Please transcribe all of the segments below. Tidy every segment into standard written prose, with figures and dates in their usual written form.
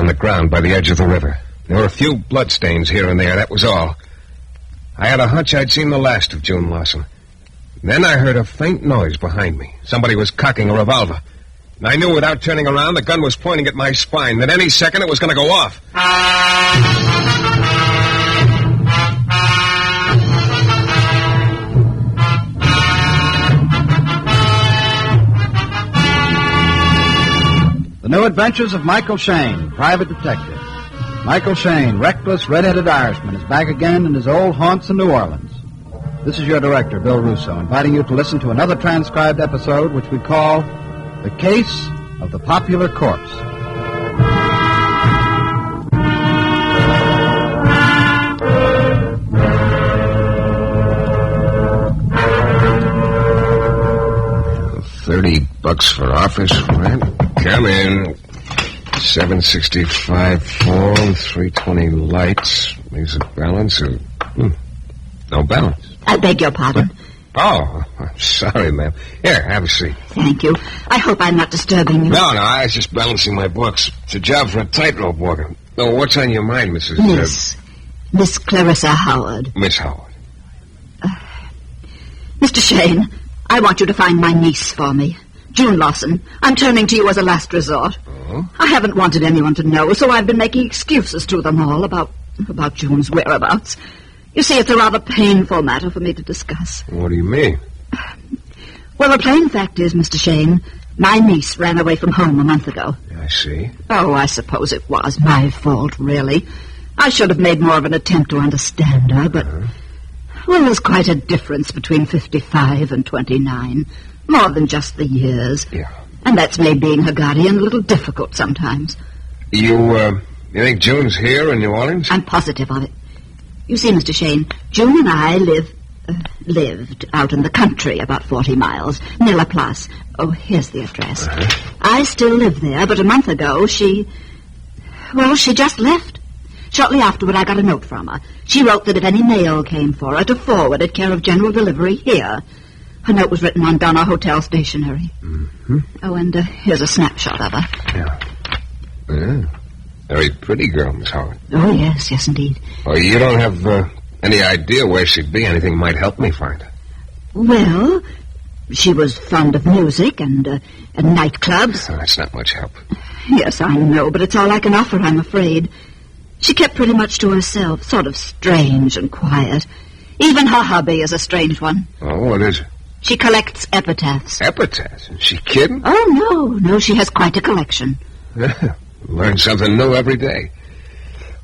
on the ground by the edge of the river. There were a few bloodstains here and there, that was all. I had a hunch I'd seen the last of June Lawson. Then I heard a faint noise behind me. Somebody was cocking a revolver. And I knew without turning around the gun was pointing at my spine, that any second it was going to go off. The New Adventures of Michael Shayne, Private Detective. Michael Shayne, reckless, red-headed Irishman, is back again in his old haunts in New Orleans. This is your director, Bill Russo, inviting you to listen to another transcribed episode which we call The Case of the Popular Corpse. $30 for office rent. Come in. 765 phone, 320 lights. Leaves a balance of... no balance. I beg your pardon. Oh, I'm sorry, ma'am. Here, have a seat. Thank you. I hope I'm not disturbing you. No, I was just balancing my books. It's a job for a tightrope walker. Oh, what's on your mind, Mrs. Miss Clarissa Howard. Miss Howard. Mr. Shayne, I want you to find my niece for me, June Lawson. I'm turning to you as a last resort. Oh? I haven't wanted anyone to know, so I've been making excuses to them all about June's whereabouts. You see, it's a rather painful matter for me to discuss. What do you mean? Well, the plain fact is, Mr. Shayne, my niece ran away from home a month ago. I see. Oh, I suppose it was my fault, really. I should have made more of an attempt to understand her, but... Well, there's quite a difference between 55 and 29. More than just the years. Yeah. And that's made being her guardian a little difficult sometimes. You think June's here in New Orleans? I'm positive of it. You see, Mr. Shayne, June and I lived out in the country about 40 miles, near La Place. Oh, here's the address. I still live there, but a month ago she just left. Shortly afterward, I got a note from her. She wrote that if any mail came for her, to forward it care of General Delivery here. Her note was written on Donna Hotel stationery. Mm-hmm. Oh, and here's a snapshot of her. Yeah. Very pretty girl, Miss Howard. Oh, yes, indeed. Well, you don't have any idea where she'd be? Anything might help me find her. Well, she was fond of music and nightclubs. Oh, that's not much help. Yes, I know, but it's all I can offer, I'm afraid. She kept pretty much to herself, sort of strange and quiet. Even her hobby is a strange one. Oh, what is it? She collects epitaphs. Epitaphs? Is she kidding? Oh, no, she has quite a collection. Learn something new every day.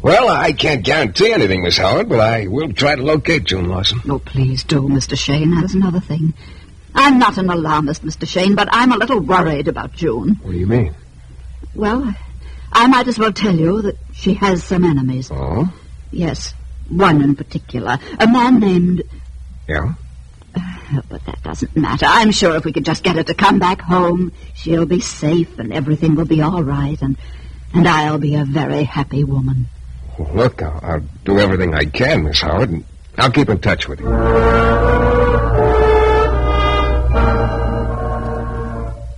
Well, I can't guarantee anything, Miss Howard, but I will try to locate June Lawson. Oh, please do, Mr. Shayne. There's another thing. I'm not an alarmist, Mr. Shayne, but I'm a little worried about June. What do you mean? Well, I might as well tell you that she has some enemies. Oh? Yes, one in particular. A man named... Yeah? But that doesn't matter. I'm sure if we could just get her to come back home, she'll be safe and everything will be all right, and I'll be a very happy woman. Well, look, I'll do everything I can, Miss Howard, and I'll keep in touch with you.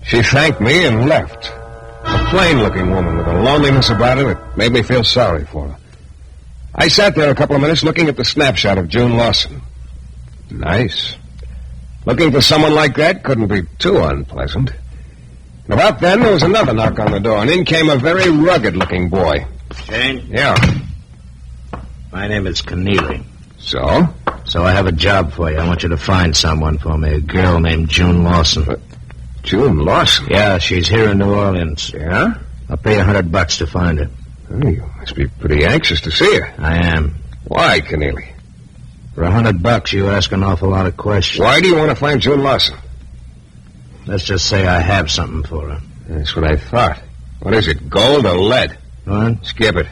She thanked me and left. A plain-looking woman with a loneliness about her that made me feel sorry for her. I sat there a couple of minutes looking at the snapshot of June Lawson. Nice. Looking for someone like that couldn't be too unpleasant. And about then, there was another knock on the door, and in came a very rugged-looking boy. Shayne? Yeah. My name is Keneally. So? So I have a job for you. I want you to find someone for me, a girl named June Lawson. June Lawson? Yeah, she's here in New Orleans. Yeah? I'll pay you $100 to find her. Oh, you must be pretty anxious to see her. I am. Why, Keneally? For $100, you ask an awful lot of questions. Why do you want to find June Lawson? Let's just say I have something for her. That's what I thought. What is it, gold or lead? What? Skip it.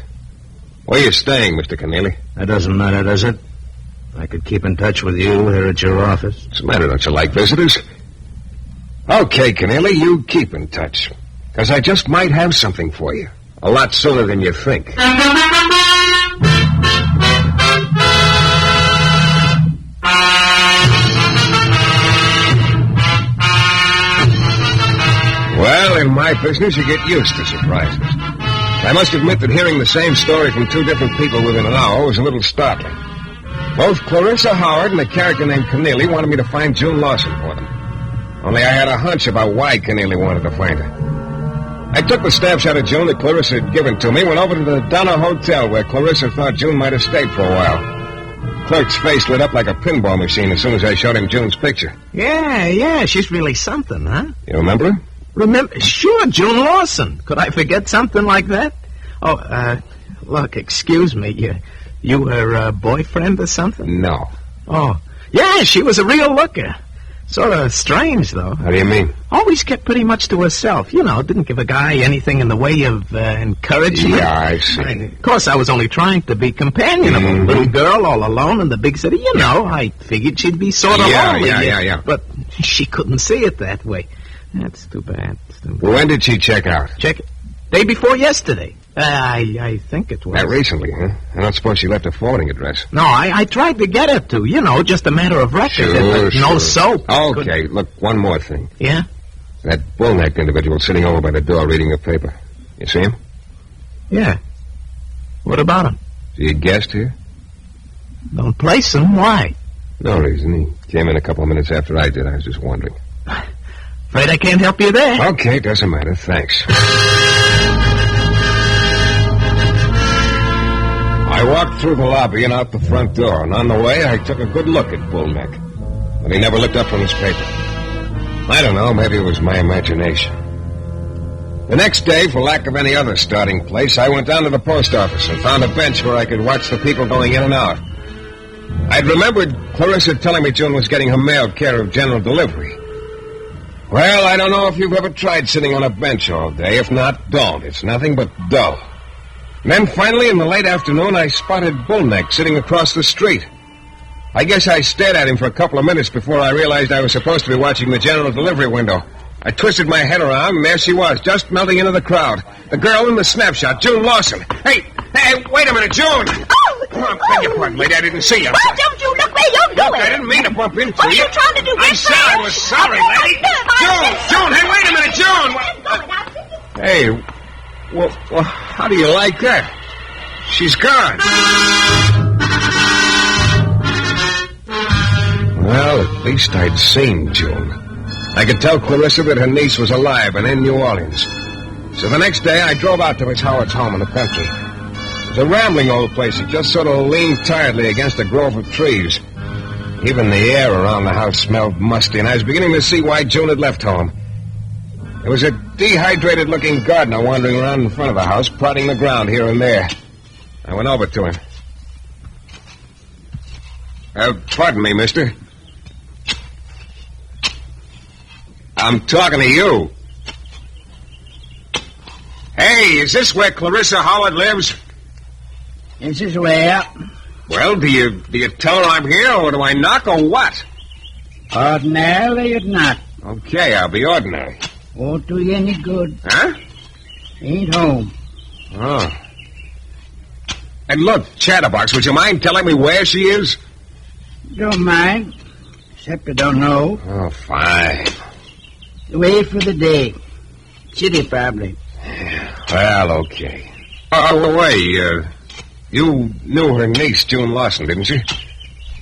Where are you staying, Mr. Keneally? That doesn't matter, does it? I could keep in touch with you here at your office. What's the matter? Don't you like visitors? Okay, Keneally, you keep in touch. Because I just might have something for you. A lot sooner than you think. Well, in my business, you get used to surprises. I must admit that hearing the same story from two different people within an hour was a little startling. Both Clarissa Howard and a character named Keneally wanted me to find June Lawson for them. Only I had a hunch about why Keneally wanted to find her. I took the snapshot of June that Clarissa had given to me, went over to the Donna Hotel where Clarissa thought June might have stayed for a while. Clerk's face lit up like a pinball machine as soon as I showed him June's picture. Yeah, she's really something, huh? You remember her? Remember? Sure, June Lawson. Could I forget something like that? Oh, look, excuse me. You her boyfriend or something? No. Oh, yeah, she was a real looker. Sort of strange, though. How do you mean? Always kept pretty much to herself. You know, didn't give a guy anything in the way of encouragement. Yeah, I see. Of course, I was only trying to be companionable. Mm-hmm. Little girl all alone in the big city. You know, I figured she'd be sort of lonely. Yeah. But she couldn't see it that way. That's too bad. When did she check out? Check it. Day before yesterday. I think it was. That recently, huh? I don't suppose she left a forwarding address. No, I tried to get her to. You know, just a matter of record. Sure. No soap. Okay, look, one more thing. Yeah? That bull-necked individual sitting over by the door reading the paper. You see him? Yeah. What about him? See a guest here? Don't place him. Why? No reason. He came in a couple of minutes after I did. I was just wondering. Afraid I can't help you there. Okay, doesn't matter. Thanks. I walked through the lobby and out the front door, and on the way I took a good look at Bullneck. But he never looked up from his paper. I don't know, maybe it was my imagination. The next day, for lack of any other starting place, I went down to the post office and found a bench where I could watch the people going in and out. I'd remembered Clarissa telling me June was getting her mail care of general delivery. Well, I don't know if you've ever tried sitting on a bench all day. If not, don't. It's nothing but dull. And then finally, in the late afternoon, I spotted Bullneck sitting across the street. I guess I stared at him for a couple of minutes before I realized I was supposed to be watching the general delivery window. I twisted my head around, and there she was, just melting into the crowd. The girl in the snapshot, June Lawson. Hey, wait a minute, June! Oh! I beg your pardon, lady, I didn't see you. Why don't you look where you're going? I didn't mean to bump into What are you. you trying to do? I said I was sorry, lady. June, hey, wait a minute, June! Hey, well, how do you like that? She's gone. Well, at least I'd seen June. I could tell Clarissa that her niece was alive and in New Orleans. So the next day, I drove out to Miss Howard's home in the country. It was a rambling old place. It just sort of leaned tiredly against a grove of trees. Even the air around the house smelled musty, and I was beginning to see why June had left home. There was a dehydrated-looking gardener wandering around in front of the house, prodding the ground here and there. I went over to him. Pardon me, mister. I'm talking to you. Hey, is this where Clarissa Howard lives? This is where. Well, do you tell her I'm here, or do I knock, or what? Ordinarily, you'd not. Okay, I'll be ordinary. Won't do you any good. Huh? Ain't home. Oh. And look, Chatterbox, would you mind telling me where she is? Don't mind. Except I don't know. Oh, fine. Away for the day. City, probably. Well, okay. By the way, you knew her niece, June Lawson, didn't you?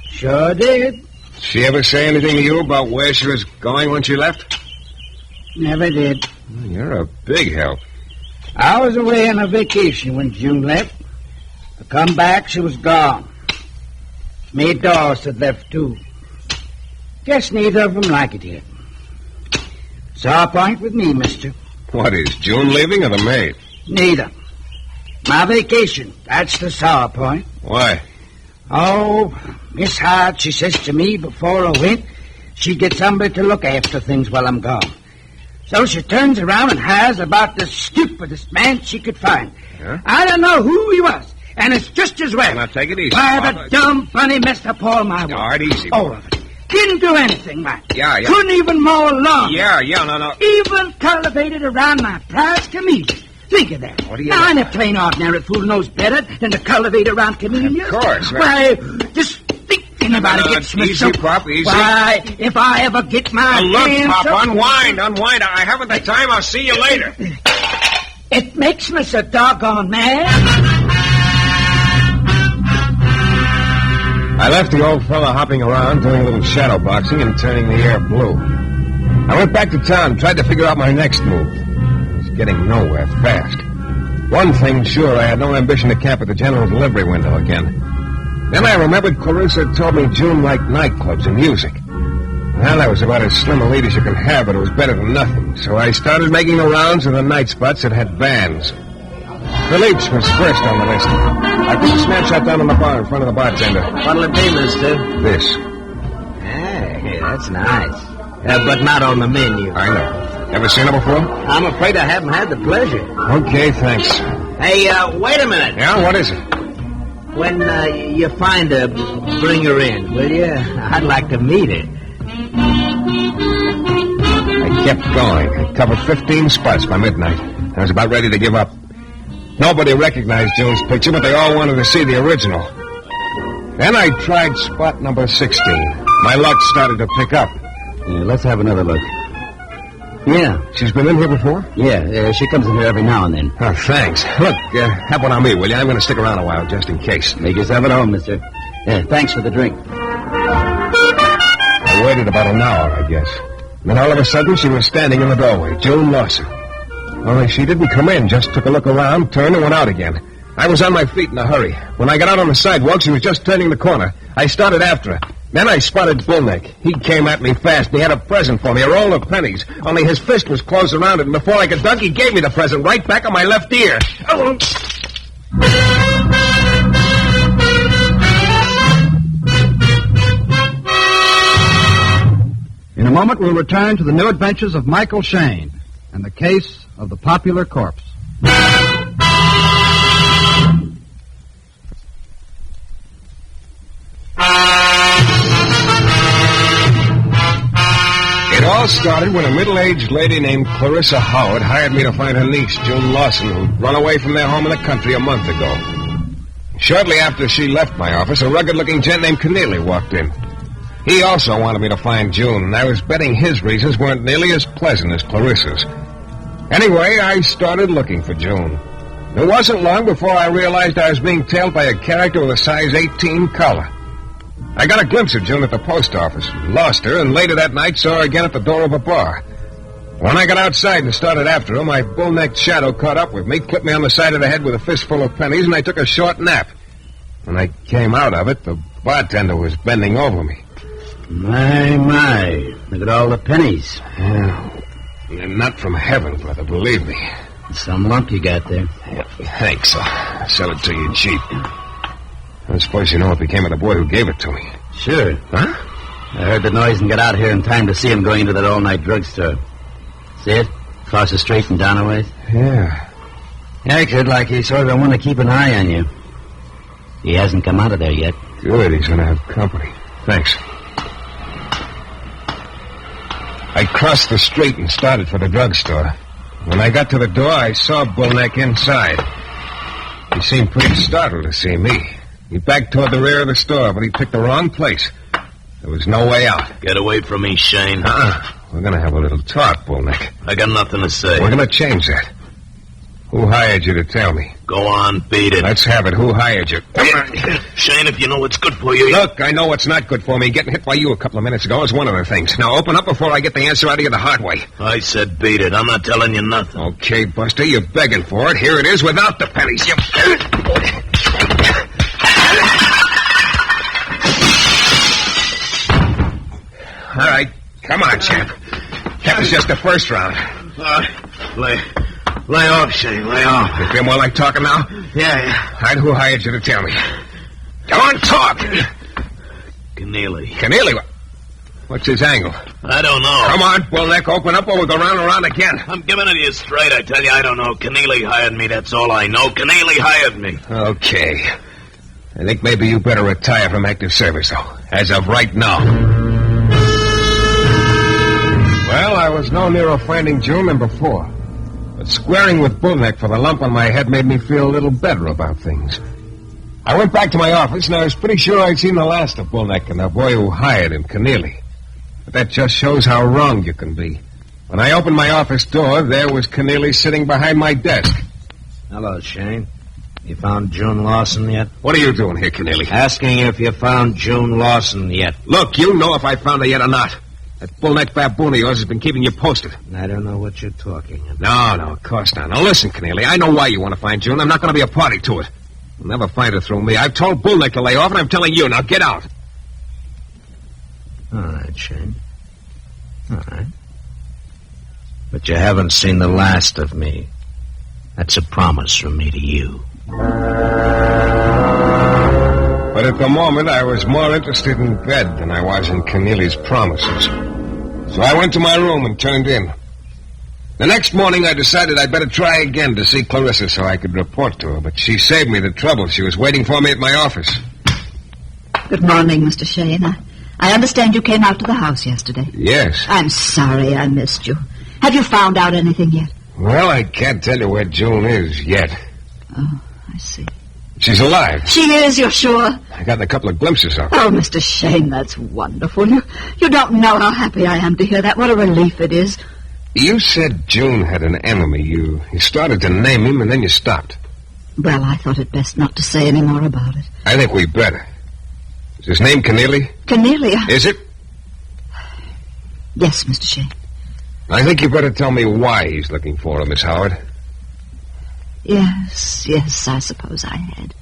Sure did. She ever say anything to you about where she was going when she left? Never did. You're a big help. I was away on a vacation when June left. I come back, she was gone. Maid Dawes had left, too. Guess neither of them like it here. Sore point with me, mister. What, is June leaving or the maid? Neither. My vacation, that's the sore point. Why? Oh, Miss Hart, she says to me before I went, she'd get somebody to look after things while I'm gone. So she turns around and hires about the stupidest man she could find. Yeah? I don't know who he was, and it's just as well. Now, take it easy. Why, the dumb, funny messed up all my work. All right, easy. All of it. Didn't do anything right. Yeah. Couldn't even mow a lawn. Yeah, no. Even cultivated around my prize camellias. Think of that. What do you now, know? any plain ordinary fool knows better than to cultivate around camellias. Of course. Why, just thinking about it gets me easy, so... Pop, easy. Why, if I ever get my Now, look, hands Pop, up- unwind. I haven't the time. I'll see you later. It makes me so doggone mad. I left the old fella hopping around, doing a little shadow boxing and turning the air blue. I went back to town, tried to figure out my next move. I was getting nowhere fast. One thing, sure, I had no ambition to camp at the general delivery window again. Then I remembered Clarissa had told me June liked nightclubs and music. Well, that was about as slim a lead as you can have, but it was better than nothing. So I started making the rounds of the night spots that had bands. Phillips was first on the list. I put a snapshot down on the bar in front of the bartender. What'll it be, mister? This. Hey, that's nice. But not on the menu. I know. Ever seen it before? I'm afraid I haven't had the pleasure. Okay, thanks. Hey, wait a minute. Yeah, what is it? When you find her, bring her in, will you? I'd like to meet her. I kept going. I covered 15 spots by midnight. I was about ready to give up. Nobody recognized June's picture, but they all wanted to see the original. Then I tried spot number 16. My luck started to pick up. Yeah, let's have another look. Yeah. She's been in here before? Yeah, she comes in here every now and then. Oh, thanks. Look, have one on me, will you? I'm going to stick around a while, just in case. Make yourself at home, mister. Yeah, thanks for the drink. I waited about an hour, I guess. Then all of a sudden, she was standing in the doorway, June Lawson. Only she didn't come in, just took a look around, turned, and went out again. I was on my feet in a hurry. When I got out on the sidewalk, she was just turning the corner. I started after her. Then I spotted Bullneck. He came at me fast, and he had a present for me, a roll of pennies. Only his fist was closed around it, and before I could duck, he gave me the present right back on my left ear. Oh. In a moment, we'll return to the new adventures of Michael Shayne and the case of the popular corpse. It all started when a middle-aged lady named Clarissa Howard hired me to find her niece, June Lawson, who'd run away from their home in the country a month ago. Shortly after she left my office, a rugged-looking gent named Keneally walked in. He also wanted me to find June, and I was betting his reasons weren't nearly as pleasant as Clarissa's. Anyway, I started looking for June. It wasn't long before I realized I was being tailed by a character with a size 18 collar. I got a glimpse of June at the post office, lost her, and later that night saw her again at the door of a bar. When I got outside and started after her, my bull-necked shadow caught up with me, clipped me on the side of the head with a fistful of pennies, and I took a short nap. When I came out of it, the bartender was bending over me. My, look at all the pennies. Yeah. They're not from heaven, brother, believe me. Some lump you got there. Yeah, thanks. I'll sell it to you cheap. I suppose you know what became of the boy who gave it to me. Sure. Huh? I heard the noise and got out here in time to see him going into that all-night drugstore. See it? Across the street and down a ways? Yeah. Acted like he sort of want to keep an eye on you. He hasn't come out of there yet. Good, he's going to have company. Thanks. I crossed the street and started for the drugstore. When I got to the door, I saw Bullneck inside. He seemed pretty startled to see me. He backed toward the rear of the store, but he picked the wrong place. There was no way out. Get away from me, Shayne. We're going to have a little talk, Bullneck. I got nothing to say. We're going to change that. Who hired you to tell me? Go on, beat it. Let's have it. Who hired you? Shayne, if you know what's good for you... Look, I know what's not good for me. Getting hit by you a couple of minutes ago is one of the things. Now open up before I get the answer out of you the hard way. I said beat it. I'm not telling you nothing. Okay, Buster, you're begging for it. Here it is without the pennies. You... All right. Come on, champ. That was just the first round. Lay off, Shayne. Lay off. You feel more like talking now? Yeah. All right, who hired you to tell me? Go on, talk. Keneally. Keneally? What's his angle? I don't know. Come on, Bullneck, open up or we'll go round and round again. I'm giving it to you straight. I tell you, I don't know. Keneally hired me. That's all I know. Keneally hired me. Okay. I think maybe you better retire from active service, though. As of right now. Well, I was no nearer finding June than before. But squaring with Bullneck for the lump on my head made me feel a little better about things. I went back to my office, and I was pretty sure I'd seen the last of Bullneck and the boy who hired him, Keneally. But that just shows how wrong you can be. When I opened my office door, there was Keneally sitting behind my desk. Hello, Shane. You found June Lawson yet? What are you doing here, Keneally? Asking if you found June Lawson yet. Look, you know if I found her yet or not. That bull-necked baboon of yours has been keeping you posted. I don't know what you're talking about. No, of course not. Now, listen, Keneally, I know why you want to find June. I'm not going to be a party to it. You'll never find her through me. I've told Bullneck to lay off, and I'm telling you. Now, get out. All right, Shane. All right. But you haven't seen the last of me. That's a promise from me to you. But at the moment, I was more interested in bed than I was in Keneally's promises. So I went to my room and turned in. The next morning, I decided I'd better try again to see Clarissa so I could report to her. But she saved me the trouble. She was waiting for me at my office. Good morning, Mr. Shayne. I understand you came out to the house yesterday. Yes. I'm sorry I missed you. Have you found out anything yet? Well, I can't tell you where June is yet. Oh, I see. She's alive. She is, you're sure? I got a couple of glimpses of her. Oh, Mr. Shayne, that's wonderful. You don't know how happy I am to hear that. What a relief it is. You said June had an enemy. You started to name him, and then you stopped. Well, I thought it best not to say any more about it. I think we better. Is his name Keneally? Keneally? Is it? Yes, Mr. Shayne. I think you better tell me why he's looking for her, Miss Howard. Yes, I suppose I had.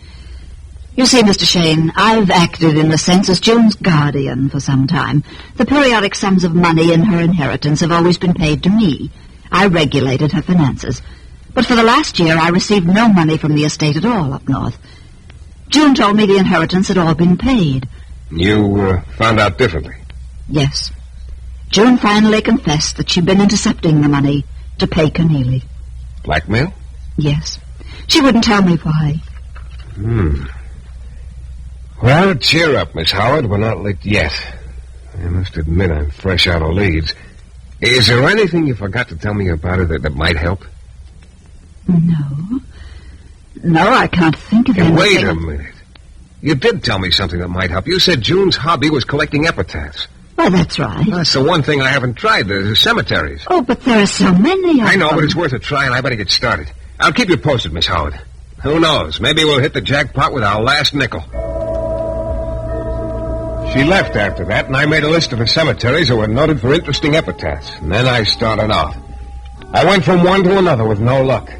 You see, Mr. Shayne, I've acted in a sense as June's guardian for some time. The periodic sums of money in her inheritance have always been paid to me. I regulated her finances. But for the last year, I received no money from the estate at all up north. June told me the inheritance had all been paid. You found out differently? Yes. June finally confessed that she'd been intercepting the money to pay Keneally. Blackmail? Yes. She wouldn't tell me why. Well, cheer up, Miss Howard. We're not licked yet. I must admit I'm fresh out of leads. Is there anything you forgot to tell me about her that might help? No, I can't think of anything. Wait a minute. You did tell me something that might help. You said June's hobby was collecting epitaphs. Well, that's right. That's the one thing I haven't tried, the cemeteries. Oh, but there are so many of them. I know, but it's worth a try, and I better get started. I'll keep you posted, Miss Howard. Who knows? Maybe we'll hit the jackpot with our last nickel. She left after that, and I made a list of the cemeteries that were noted for interesting epitaphs. And then I started off. I went from one to another with no luck.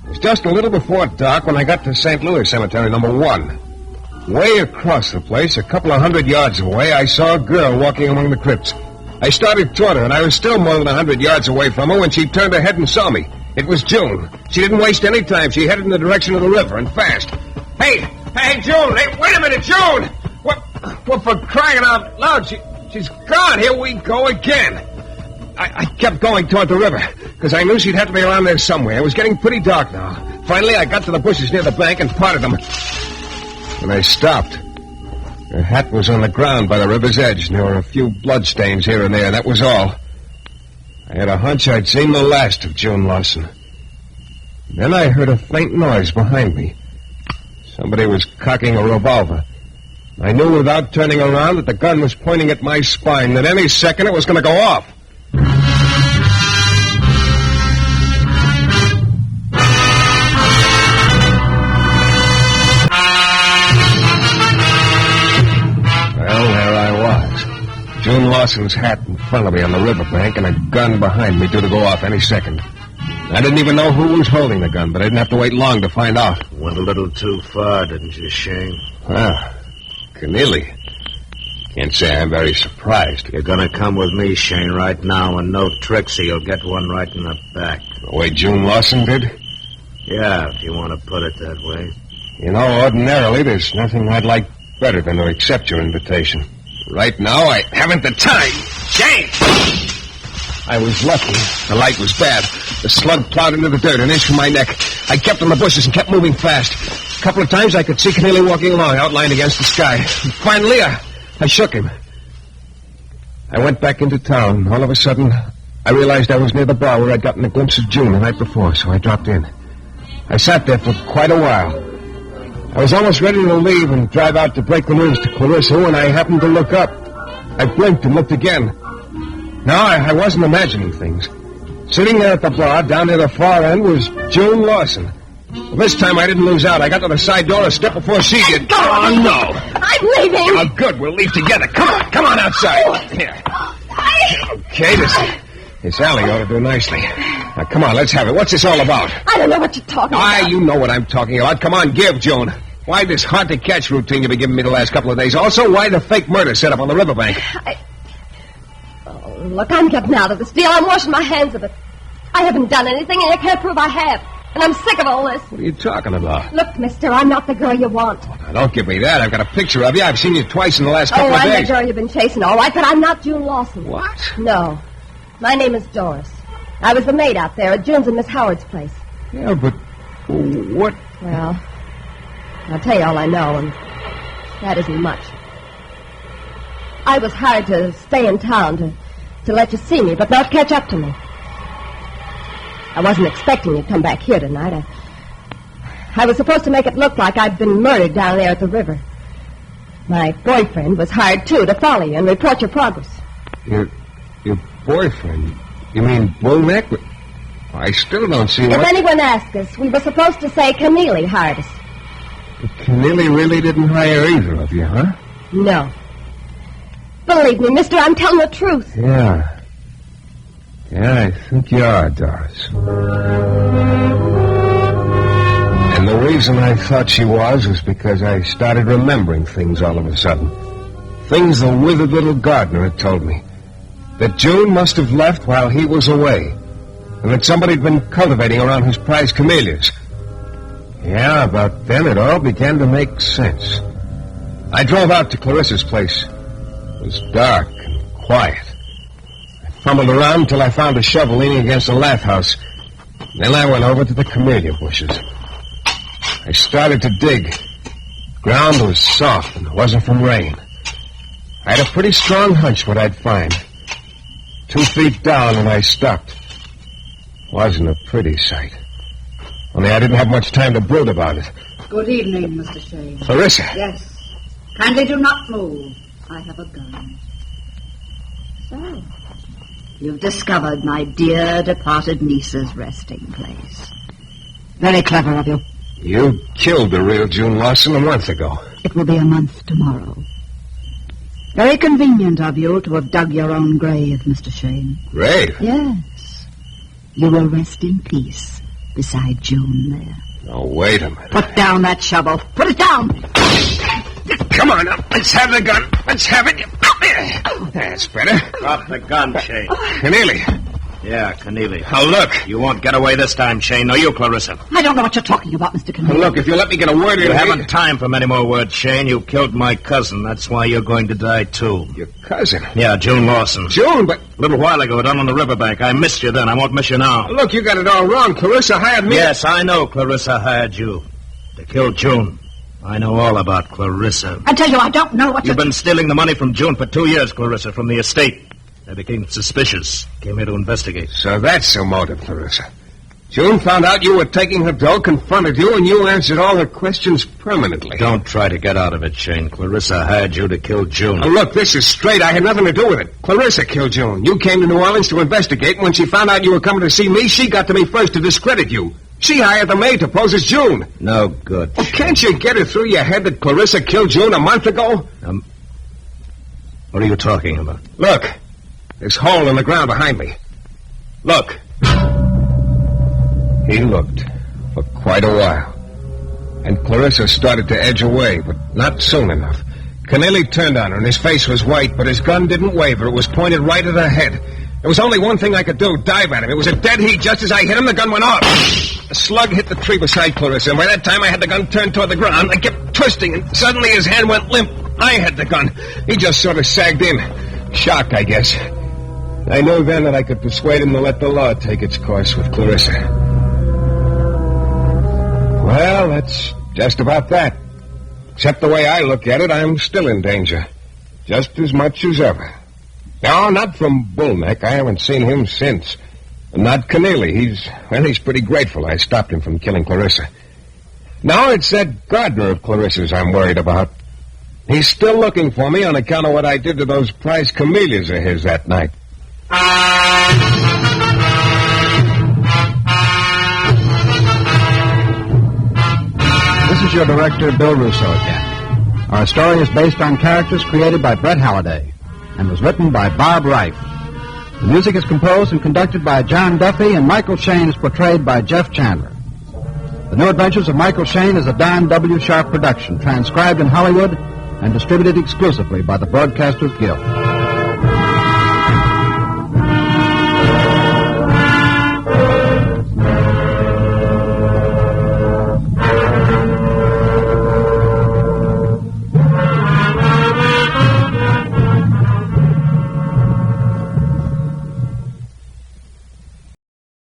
It was just a little before dark when I got to St. Louis Cemetery number 1. Way across the place, a couple of 100 yards away, I saw a girl walking among the crypts. I started toward her, and I was still more than 100 yards away from her when she turned her head and saw me. It was June. She didn't waste any time. She headed in the direction of the river, and fast. Hey, June! Hey, wait a minute, June! What for crying out loud? She's gone. Here we go again. I kept going toward the river, because I knew she'd have to be around there somewhere. It was getting pretty dark now. Finally, I got to the bushes near the bank and parted them. And I stopped. Her hat was on the ground by the river's edge, and there were a few bloodstains here and there. That was all. I had a hunch I'd seen the last of June Lawson. Then I heard a faint noise behind me. Somebody was cocking a revolver. I knew without turning around that the gun was pointing at my spine, that any second it was going to go off. Well, there I was. June Lawson's hat in front of me on the riverbank and a gun behind me due to go off any second. I didn't even know who was holding the gun, but I didn't have to wait long to find out. Went a little too far, didn't you, Shane? Well, Keneally. Can't say I'm very surprised. You're gonna come with me, Shane, right now, and no tricks, or you'll get one right in the back. The way June Lawson did? Yeah, if you want to put it that way. You know, ordinarily, there's nothing I'd like better than to accept your invitation. Right now, I haven't the time. Shane! I was lucky. The light was bad. The slug plowed into the dirt an inch from my neck. I kept in the bushes and kept moving fast. A couple of times I could see Keneally walking along, outlined against the sky. And finally, I shook him. I went back into town. All of a sudden, I realized I was near the bar where I'd gotten a glimpse of June the night before, so I dropped in. I sat there for quite a while. I was almost ready to leave and drive out to break the news to Clarissa when I happened to look up. I blinked and looked again. No, I wasn't imagining things. Sitting there at the bar, down near the far end, was June Lawson. Well, this time I didn't lose out. I got to the side door a step before she did. Oh, no. I'm leaving. Oh, good. We'll leave together. Come on outside. Here. Okay, this alley ought to do nicely. Now, come on, let's have it. What's this all about? I don't know what you're talking about. You know what I'm talking about. Come on, give, June. Why this hard-to-catch routine you've been giving me the last couple of days? Also, why the fake murder set up on the riverbank? Oh, look, I'm getting out of this deal. I'm washing my hands of it. I haven't done anything, and you can't prove I have. And I'm sick of all this. What are you talking about? Look, mister, I'm not the girl you want. Oh, now, don't give me that. I've got a picture of you. I've seen you twice in the last couple of days. I'm the girl you've been chasing, all right, but I'm not June Lawson. What? No. My name is Doris. I was the maid out there at June's and Miss Howard's place. Yeah, but what? Well, I'll tell you all I know, and that isn't much. I was hired to stay in town to let you see me, but not catch up to me. I wasn't expecting you to come back here tonight. I was supposed to make it look like I'd been murdered down there at the river. My boyfriend was hired, too, to follow you and report your progress. Your boyfriend? You mean Bullneck? I still don't see If what... anyone asks us, we were supposed to say Keneally hired us. But Keneally really didn't hire either of you, huh? No. Believe me, mister, I'm telling the truth. Yeah, I think you are, Doris. And the reason I thought she was because I started remembering things all of a sudden. Things the withered little gardener had told me. That June must have left while he was away. And that somebody had been cultivating around his prized camellias. Yeah, about then it all began to make sense. I drove out to Clarissa's place. It was dark and quiet. I fumbled around until I found a shovel leaning against a lath house. Then I went over to the camellia bushes. I started to dig. The ground was soft and it wasn't from rain. I had a pretty strong hunch what I'd find. 2 feet down and I stopped. Wasn't a pretty sight. Only I didn't have much time to brood about it. Good evening, Mr. Shayne. Clarissa. Yes. Kindly do not move. I have a gun. So, you've discovered my dear departed niece's resting place. Very clever of you. You killed the real June Lawson a month ago. It will be a month tomorrow. Very convenient of you to have dug your own grave, Mr. Shayne. Grave? Yes. You will rest in peace beside June there. Oh, wait a minute. Put down that shovel. Put it down! Come on now. Let's have the gun. Let's have it. That's better. Drop the gun, Shayne. Keneally. Yeah, Keneally. Oh, look. You won't get away this time, Shayne. No, you, Clarissa. I don't know what you're talking about, Mr. Keneally. Look, if you let me get a word in... You haven't time for many more words, Shayne. You killed my cousin. That's why you're going to die, too. Your cousin? Yeah, June Lawson. June, but... A little while ago, down on the riverbank. I missed you then. I won't miss you now. Look, you got it all wrong. Clarissa hired me... Yes, I know Clarissa hired you to kill June. I know all about Clarissa. I tell you, I don't know what You've been stealing the money from June for 2 years, Clarissa, from the estate. I became suspicious. Came here to investigate. So that's the motive, Clarissa. June found out you were taking her dough, confronted you, and you answered all her questions permanently. Don't try to get out of it, Shayne. Clarissa hired you to kill June. Now, look, this is straight. I had nothing to do with it. Clarissa killed June. You came to New Orleans to investigate, and when she found out you were coming to see me, she got to me first to discredit you. She hired the maid to pose as June. No good. Well, can't you get it through your head that Clarissa killed June a month ago? What are you talking about? Look. This hole in the ground behind me. Look. He looked for quite a while. And Clarissa started to edge away, but not soon enough. Keneally turned on her, and his face was white, but his gun didn't waver. It was pointed right at her head. There was only one thing I could do, dive at him. It was a dead heat. Just as I hit him, the gun went off. A slug hit the tree beside Clarissa, and by that time I had the gun turned toward the ground. I kept twisting, and suddenly his hand went limp. I had the gun. He just sort of sagged in. Shocked, I guess. I knew then that I could persuade him to let the law take its course with Clarissa. Well, that's just about that. Except the way I look at it, I'm still in danger. Just as much as ever. No, not from Bullneck. I haven't seen him since. And not Keneally. He's pretty grateful I stopped him from killing Clarissa. No, it's that gardener of Clarissa's I'm worried about. He's still looking for me on account of what I did to those prize camellias of his that night. This is your director, Bill Russo, again. Our story is based on characters created by Brett Halliday and was written by Bob Reif. The music is composed and conducted by John Duffy, and Michael Shayne is portrayed by Jeff Chandler. The New Adventures of Michael Shayne is a Don W. Sharp production, transcribed in Hollywood and distributed exclusively by the Broadcasters Guild.